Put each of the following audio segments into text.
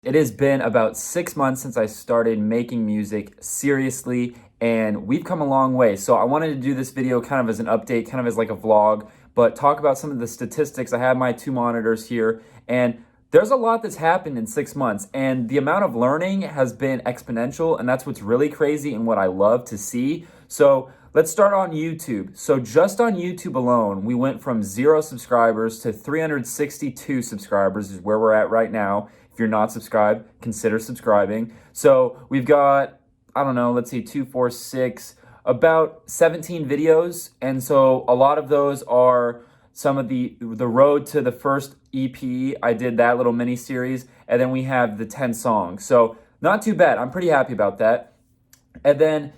It has been about 6 months since I started making music seriously, and we've come a long way. So I wanted to do this video kind of as an update, kind of as like a vlog, but talk about some of the statistics. I have my two monitors here, and there's a lot that's happened in 6 months, and the amount of learning has been exponential, and that's what's really crazy and what I love to see. So let's start on YouTube. So just on YouTube alone, we went from 0 subscribers to 362 subscribers is where we're at right now. If you're not subscribed, consider subscribing. So we've got, I don't know, let's see, 2, 4, 6, about 17 videos. And so a lot of those are some of the road to the first EP. I did that little mini series. And then we have the 10 songs. So not too bad. I'm pretty happy about that. And then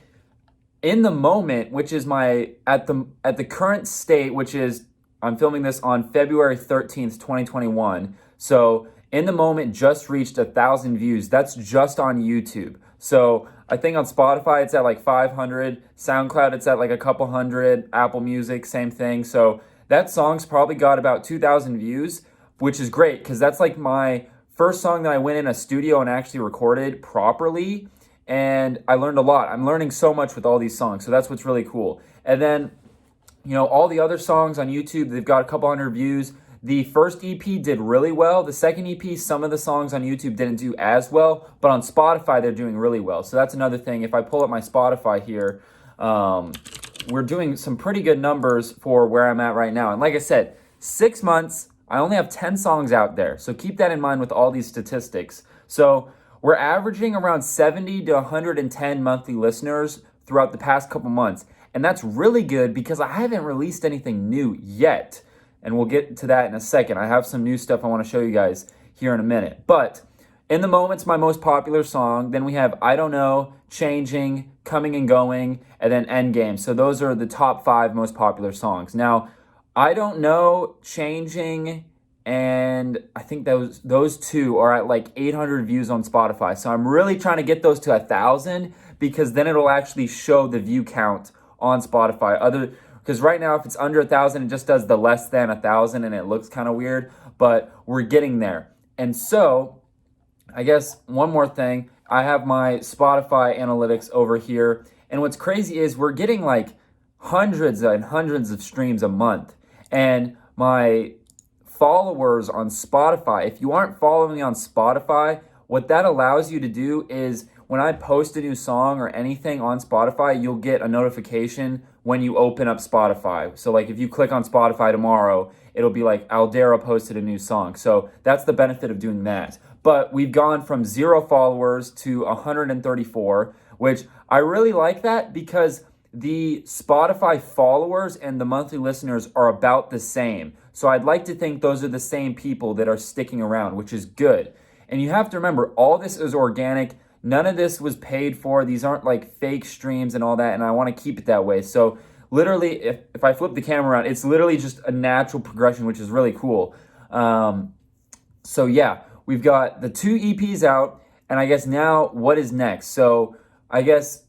in the moment, which is my, at the current state, which is, I'm filming this on February 13th, 2021. So in the moment, just reached 1,000 views. That's just on YouTube. So I think on Spotify, it's at like 500. SoundCloud, it's at like a couple hundred. Apple Music, same thing. So that song's probably got about 2,000 views, which is great because that's like my first song that I went in a studio and actually recorded properly. And I learned a lot. I'm learning so much with all these songs. So that's what's really cool. And then, you know, all the other songs on YouTube, they've got a couple hundred views. The first EP did really well. The second EP, some of the songs on YouTube didn't do as well, but on Spotify, they're doing really well. So that's another thing. If I pull up my Spotify here, we're doing some pretty good numbers for where I'm at right now. And like I said, 6 months, I only have 10 songs out there. So keep that in mind with all these statistics. So we're averaging around 70 to 110 monthly listeners throughout the past couple months. And that's really good because I haven't released anything new yet. And we'll get to that in a second. I have some new stuff I want to show you guys here in a minute. But In the Moment's my most popular song. Then we have I Don't Know, Changing, Coming and Going, and then Endgame. So those are the top 5 most popular songs. Now, I Don't Know, Changing, and I think those two are at like 800 views on Spotify. So I'm really trying to get those to 1,000 because then it'll actually show the view count on Spotify. Because right now, if it's under 1,000, it just does the less than 1,000 and it looks kind of weird, but we're getting there. And so I guess one more thing, I have my Spotify analytics over here. And what's crazy is we're getting like hundreds and hundreds of streams a month. And my followers on Spotify, if you aren't following me on Spotify, what that allows you to do is when I post a new song or anything on Spotify, you'll get a notification when you open up Spotify. So like if you click on Spotify tomorrow, it'll be like Aldarra posted a new song. So that's the benefit of doing that. But we've gone from 0 followers to 134, which I really like that because the Spotify followers and the monthly listeners are about the same. So I'd like to think those are the same people that are sticking around, which is good. And you have to remember, all this is organic. None of this was paid for. These aren't like fake streams and all that, and I want to keep it that way. So literally, if I flip the camera around, it's literally just a natural progression, which is really cool. So yeah, we've got the 2 EPs out, and I guess now what is next? So I guess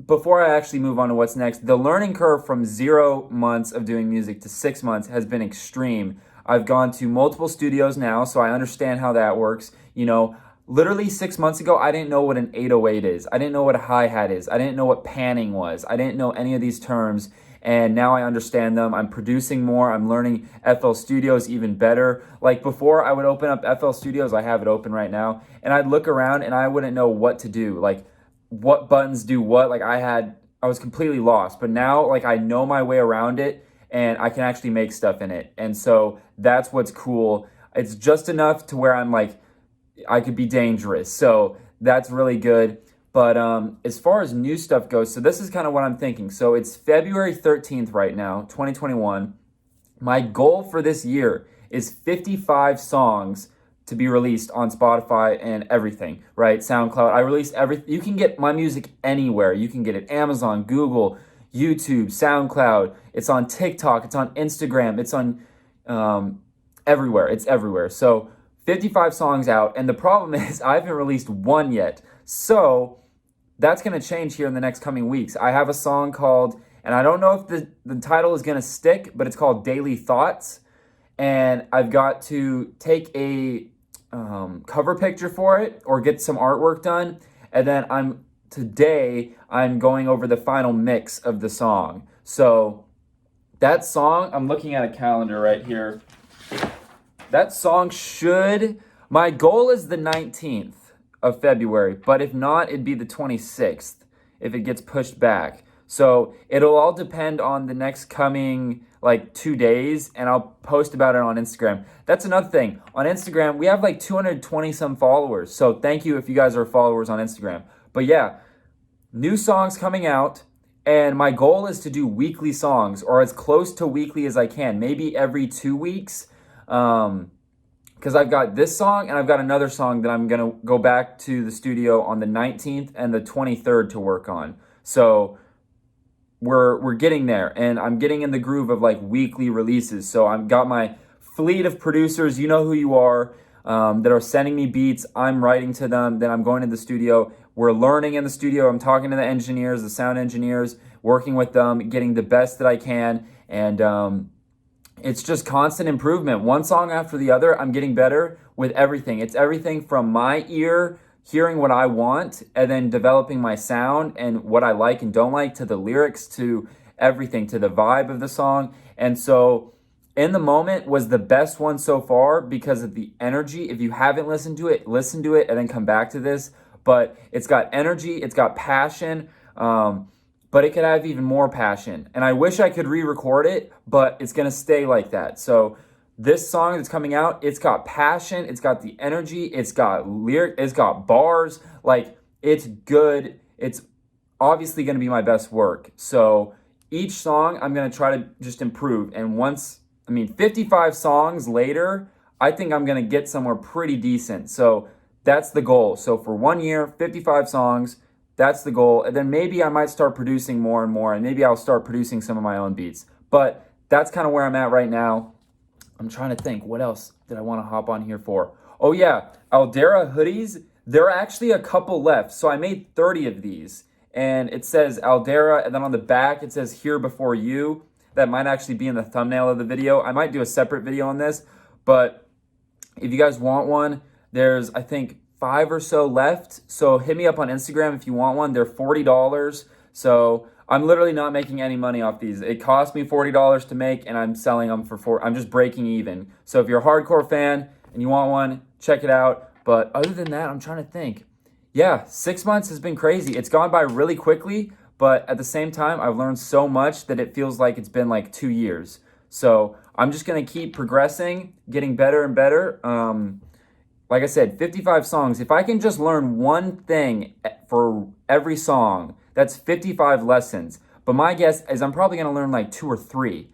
before I actually move on to what's next, the learning curve from 0 months of doing music to 6 months has been extreme. I've gone to multiple studios now, so I understand how that works. You know, literally 6 months ago, I didn't know what an 808 is. I didn't know what a hi-hat is. I didn't know what panning was. I didn't know any of these terms, and now I understand them. I'm producing more. I'm learning FL Studios even better. Like before, I would open up FL Studios. I have it open right now, and I'd look around, and I wouldn't know what to do. Like, what buttons do what? Like I was completely lost. But now, like, I know my way around it, and I can actually make stuff in it. And so that's what's cool. It's just enough to where I'm like, I could be dangerous. So that's really good. But as far as new stuff goes, so this is kind of what I'm thinking. So it's February 13th right now, 2021. My goal for this year is 55 songs to be released on Spotify and everything, right? SoundCloud. I release everything. You can get my music anywhere. You can get it Amazon, Google, YouTube, SoundCloud. It's on TikTok. It's on Instagram. It's on everywhere. It's everywhere. So 55 songs out, and the problem is I haven't released one yet. So that's going to change here in the next coming weeks. I have a song called, and I don't know if the title is going to stick, but it's called Daily Thoughts. And I've got to take a cover picture for it or get some artwork done. And then today I'm going over the final mix of the song. So that song, I'm looking at a calendar right here. That song my goal is the 19th of February, but if not, it'd be the 26th if it gets pushed back. So it'll all depend on the next coming 2 days, and I'll post about it on Instagram. That's another thing. On Instagram, we have 220 some followers. So thank you if you guys are followers on Instagram. But yeah, new songs coming out, and my goal is to do weekly songs, or as close to weekly as I can, maybe every 2 weeks. Because I've got this song and I've got another song that I'm gonna go back to the studio on the 19th and the 23rd to work on. So we're getting there, and I'm getting in the groove of weekly releases. So I've got my fleet of producers, you know who you are, that are sending me beats. I'm writing to them, then I'm going to the studio. We're learning in the studio. I'm talking to the engineers, the sound engineers, working with them, getting the best that I can, and it's just constant improvement. One song after the other, I'm getting better with everything. It's everything from my ear, hearing what I want, and then developing my sound and what I like and don't like, to the lyrics, to everything, to the vibe of the song. And so In the Moment was the best one so far because of the energy. If you haven't listened to it, listen to it and then come back to this. But it's got energy, it's got passion, but it could have even more passion. And I wish I could re-record it, but it's gonna stay like that. So this song that's coming out, it's got passion, it's got the energy, it's got lyric, it's got bars, it's good. It's obviously gonna be my best work. So each song I'm gonna try to just improve. And 55 songs later, I think I'm gonna get somewhere pretty decent. So that's the goal. So for 1 year, 55 songs, that's the goal. And then maybe I might start producing more and more, and maybe I'll start producing some of my own beats. But that's kind of where I'm at right now. I'm trying to think, what else did I want to hop on here for? Oh yeah, Aldarra hoodies. There are actually a couple left. So I made 30 of these, and it says Aldarra, and then on the back it says "Here Before You." That might actually be in the thumbnail of the video. I might do a separate video on this, but if you guys want one, there's, I think, 5 or so left. So hit me up on Instagram if you want one. They're $40. So I'm literally not making any money off these. It cost me $40 to make, and I'm selling them for $4. I'm just breaking even. So if you're a hardcore fan and you want one, check it out. But other than that, I'm trying to think. Yeah, 6 months has been crazy. It's gone by really quickly, but at the same time, I've learned so much that it feels like it's been 2 years. So I'm just gonna keep progressing, getting better and better. Like I said, 55 songs. If I can just learn one thing for every song, that's 55 lessons. But my guess is I'm probably gonna learn 2 or 3,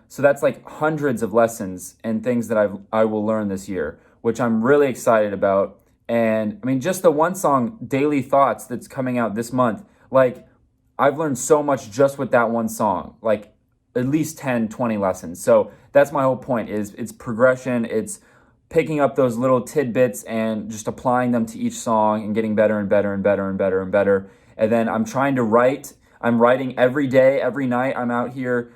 So that's hundreds of lessons and things that I will learn this year, which I'm really excited about. And just the one song, Daily Thoughts, that's coming out this month, I've learned so much just with that one song, at least 10, 20 lessons. So that's my whole point, is it's progression, it's picking up those little tidbits and just applying them to each song and getting better and better and better and better and better. And then I'm trying to write. I'm writing every day, every night. I'm out here,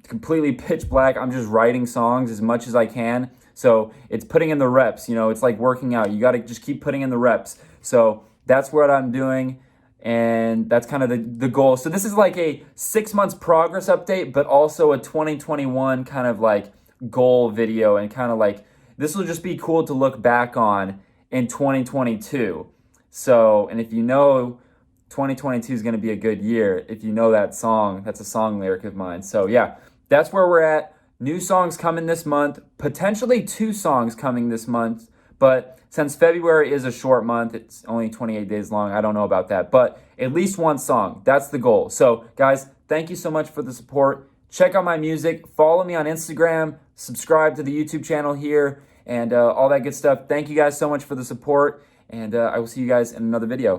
completely pitch black. I'm just writing songs as much as I can. So it's putting in the reps, it's like working out. You got to just keep putting in the reps. So that's what I'm doing. And that's kind of the goal. So this is a 6 months progress update, but also a 2021 kind of goal video, and kind of this will just be cool to look back on in 2022. So, and if 2022 is going to be a good year, if you know that song, that's a song lyric of mine. So yeah, that's where we're at. New songs coming this month, potentially 2 songs coming this month. But since February is a short month, it's only 28 days long. I don't know about that, but at least 1 song. That's the goal. So guys, thank you so much for the support. Check out my music. Follow me on Instagram. Subscribe to the YouTube channel here, and all that good stuff. Thank you guys so much for the support, and I will see you guys in another video.